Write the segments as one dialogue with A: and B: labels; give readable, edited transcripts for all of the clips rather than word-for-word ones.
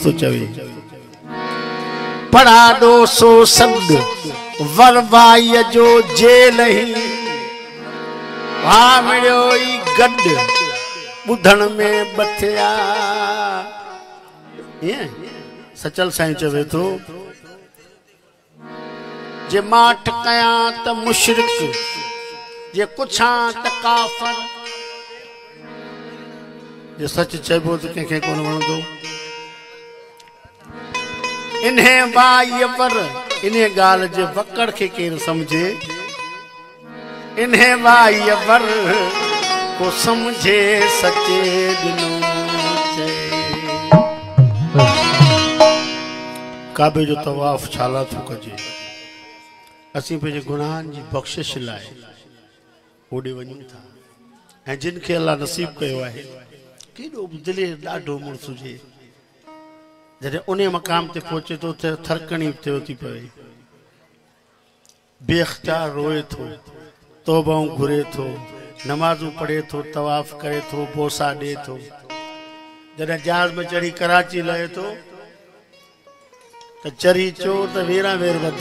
A: तो चवे पढ़ा दो सो शब्द वरवाई जो जेल ही वहां मिलो गड बुधन में बथिया ये सचल साईं चवे तो जे माठ कया त मुशरिक जे कुछा त काफर जे सच चइबो त कंहिंखे कोन वणंदो इन्हें बाई पर इन्हें गाल जे वकड़ के केर समझे इन्हें बाई पर को समझे सचे दिनो काबे जो तवाफ छाला थो कजे असी पे गुनाहन जी बख्शिश लाए ओडे वणू था ऐं जिन खे अल्लाह नसीब कयो है केडो दिले डाढो मुर्स हुजे जॾहिं उन मक़ाम ते पहुचे तो थरकणी थियो थी पवे बेख्तियार रोए थो तौबाऊं घुरे थो नमाज़ूं पढ़े थो तवाफ करे थो बोसा ॾे थो जॾहिं जहाज में चढ़ी कराची लहे थो त चढ़ी चो त वेरा वेर वध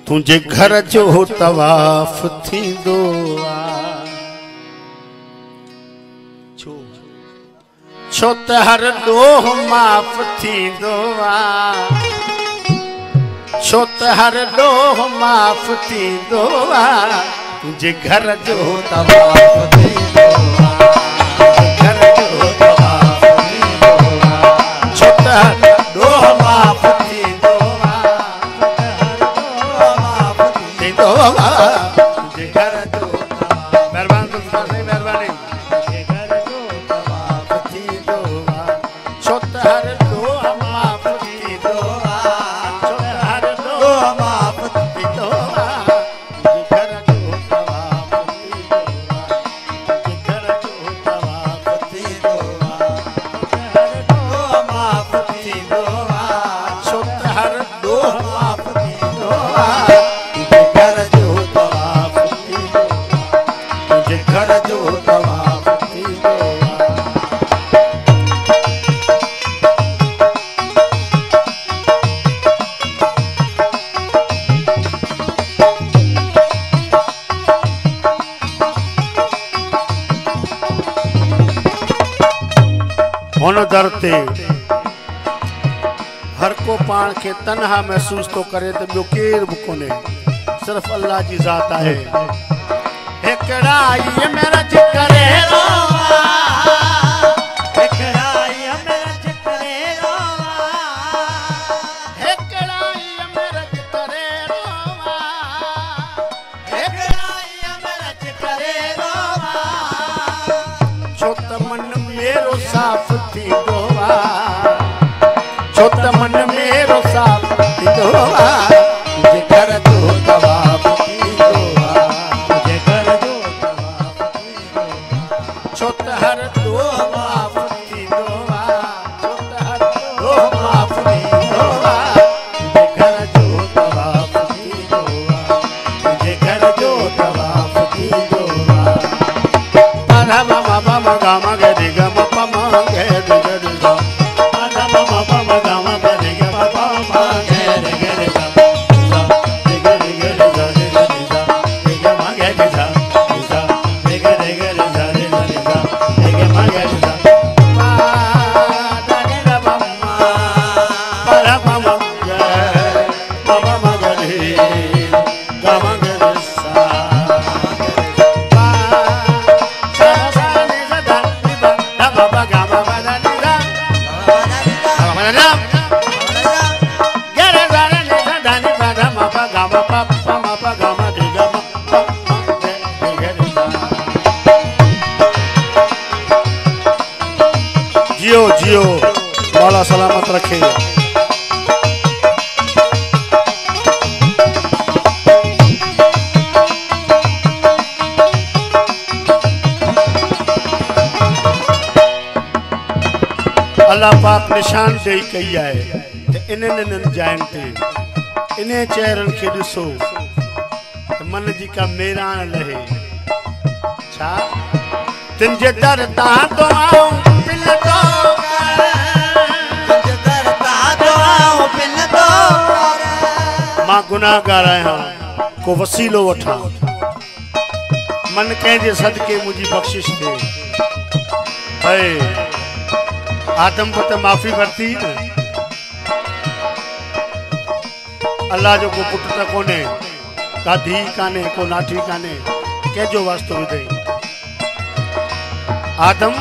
A: तुंहिंजे घर जो तवाफ थींदो छो त हर ॾोह माफ़ थींदो छो त हर ॾोह माफ़ थींदो तुंहिंजे घर जो तवाफ थींदो घर जो तवाफ थींदो छो त हर ॾोह माफ़ थींदो थींदो तुंहिंजे घर जो महिरबानी तुंहिंजी महिरबानी दर ते हर को पान के तन्हा महसूस तो करे तो ॿियो केर भी कोने सिर्फ अल्लाह जी ज़ात है एकड़ा ये मेरा जिक्र रोवा एकड़ा ये मेरा जिक्र रोवा एकड़ा ये मेरा जिक्र रोवा एकड़ा ये मेरा जिक्र रोवा छो त मन मेरो साफ थी दोवा छो त मन मेरो साफ थी दोवा तुझे घर जो तवाफ थी दोवा तुझे घर जो तवाफ थी दोवा छो त हर ॾोह माफ़ थी दोवा छो त हर ॾोह माफ़ थी दोवा तुझे घर जो तवाफ थी दोवा तुझे घर जो तवाफ थी दोवा पधा ममा ममा गामा गे रे गा पमा गे रे गे गा पधा ममा ममा गामा गे रे गा पमा गे रे गे गा रे गे रे गे रे गा रे गे गा मा गे गे गा रे गे रे गे रे गा रे गा रे गे मा गे गा पा दा गे गा ममा पधा ममा गे ममा गे रे गा मा गे रे सा जियो जियो मौला सलामत रखे अल्लाह पाक निशान दे कई है इन जाइन ते इन चेहरन के दिसो मन जी का मेरान लहे छा तिन जे दर ता तो आऊं गुनाहगार आहियां को वसीलो वठां मन कंहिंजे सदके मुंहिंजी बख़्शिश थिए। है आदम पर त माफ़ी वरिती न, अल्लाह जो को पुट त कोन्हे, का धी कान्हे, को नाठी कान्हे, कंहिंजो वास्तो विधई। आदम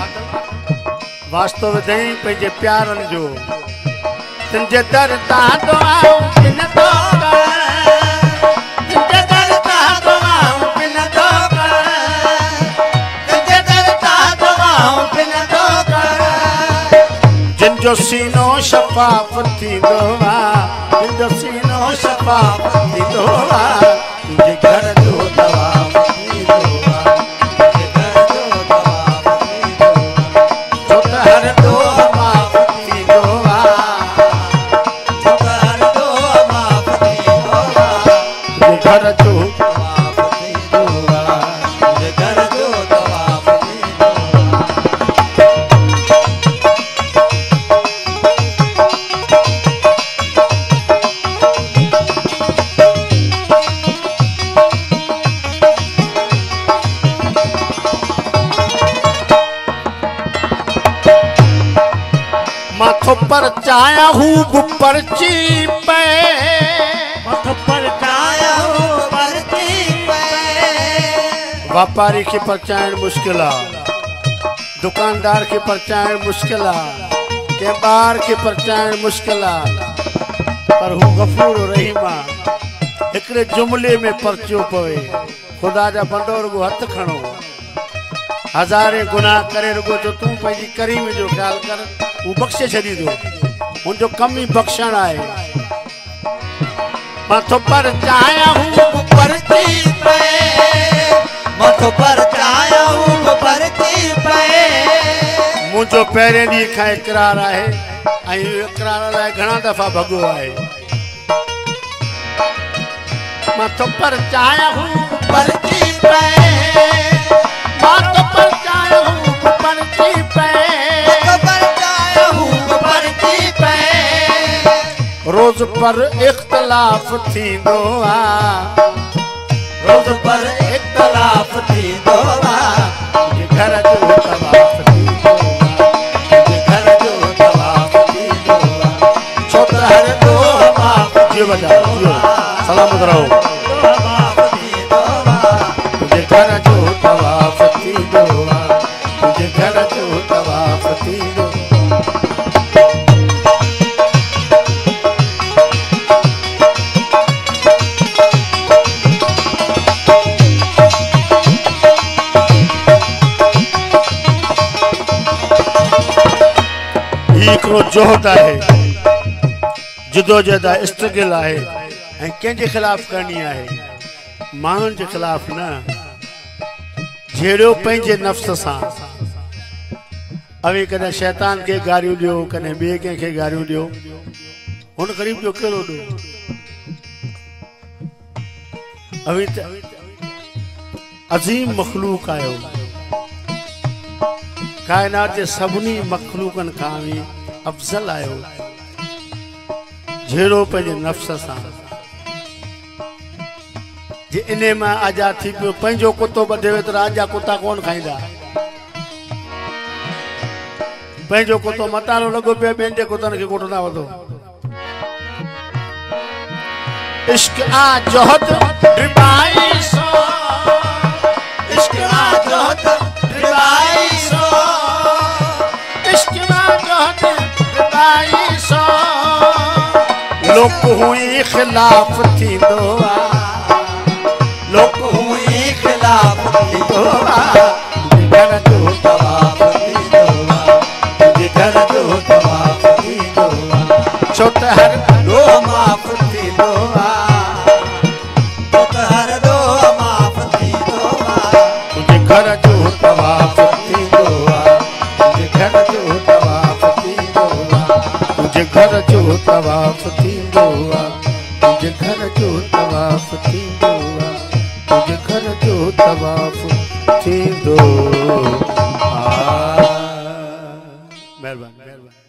A: वास्तो विधई पंहिंजे प्यारनि जो। तुंहिंजे दर तां दुआऊं किन थो कर, तुंहिंजे दर तां दुआऊं किन थो कर, तुंहिंजे दर तां दुआऊं किन थो कर। जिन जो सीनो शफ़ाफ़ थींदो आहे, जिन जो सीनो शफ़ाफ़ थींदो आहे, तुंहिंजे घर जो तवाफ़ थींदो आहे, तुंहिंजे घर जो तवाफ़ थींदो आहे। छो त हर दुआ माफ़ थींदो आहे, छो त हर दुआ माफ़ थींदो आहे, तुंहिंजे घर जो तवाफ़ थींदो आहे, तुंहिंजे घर जो तवाफ़ थींदो आहे। माथो पर चाया हूँ परची पे, माथो पर चाया हूँ परची पे। व्यापारी के परचाइण मुश्किल आ, दुकानदार के परचाइण मुश्किल आ, के ॿार के परचाइण मुश्किल आ, पर हूँ गफूर रहीम आ। हिकिड़े जुमले में परचियो पवे, खुदा जा बंदो रुगो हथ खणो, हज़ारे गुनाह करे रुगो जो तूं पंहिंजी करीम जो ख्याल कर, वो बख्शे छॾींदो। उनजो कम ई बख्शण आहे। माथो पर चाया हूँ परची पे, माथो पर चाया हूँ परची पे। मुंहिंजो पहिरें ॾींहं खां इक़रार आहे ऐं इक़रार लाइ घणा दफ़ा भॻो आहे। माथो पर चाया हूँ परची पे, माथो पर चाया हूँ परची पे, रोज पर इख्तलाफ थींदो आहे, रोज पर इख्तलाफ थींदो आहे, तुंहिंजे घर जो तवाफ़ थींदो आहे, तुंहिंजे घर जो तवाफ़ थींदो आहे। छो त हर दुआ माफ़ जियो वॼा जियो सलामत रहो, तुंहिंजे घर जो तवाफ़ थींदो आहे, तुंहिंजे घर जो तवाफ़ थींदो आहे। हिकिड़ो जोहद आहे, जिदोजहद आहे, इस्तगिल आहे ऐं कंहिंजे ख़िलाफ़ करणी आहे, माण्हुनि जे ख़िलाफ़ न। झेड़ियो पंहिंजे नफ़्स सां, अवे कॾहिं शैतान खे गारियूं ॾियो, कॾहिं ॿिए कंहिंखे गारियूं ॾियो, हुन ग़रीब जो कहिड़ो ॾियो। अवी त अज़ीम मख़लूक आयो, कायनात जे सभिनी मख़लूकनि खां बि अफ़ज़ल आयो। झेड़ो पंहिंजे नफ़्स सां, जे इन मां आज़ाद थी पियो, पंहिंजो कुतो ॿधे त राजा कुता कोन खाईंदा। पंहिंजो कुतो मतारो लॻो पियो, ॿियनि जे कुतनि खे कुटंदा वधो। इश्क आ जोहद रिबाई सो, इश्क आ जोहद रिबाई सो, इश्क आ जोहद रिबाई सो। लोक हुई खिलाफ थींदो आ, लोक हुई खिलाफ थींदो आ, तुंहिंजे घर जो तवाफ़ थींदो आ, तुंहिंजे घर जो तवाफ़ थींदो आ। छो त हर दुआ माफ़ थींदो आ, छो त हर दुआ माफ़ थींदो आ, तुंहिंजे घर जो तवाफ़ थींदो आ, तुंहिंजे घर जो तवाफ़ थींदो आ, तुंहिंजे घर जो तवाफ़ थींदो आ, तुंहिंजे घर जो तवाफ़ थींदो आ, तुंहिंजे घर जो तवाफ़ थींदो आ। महिरबानी।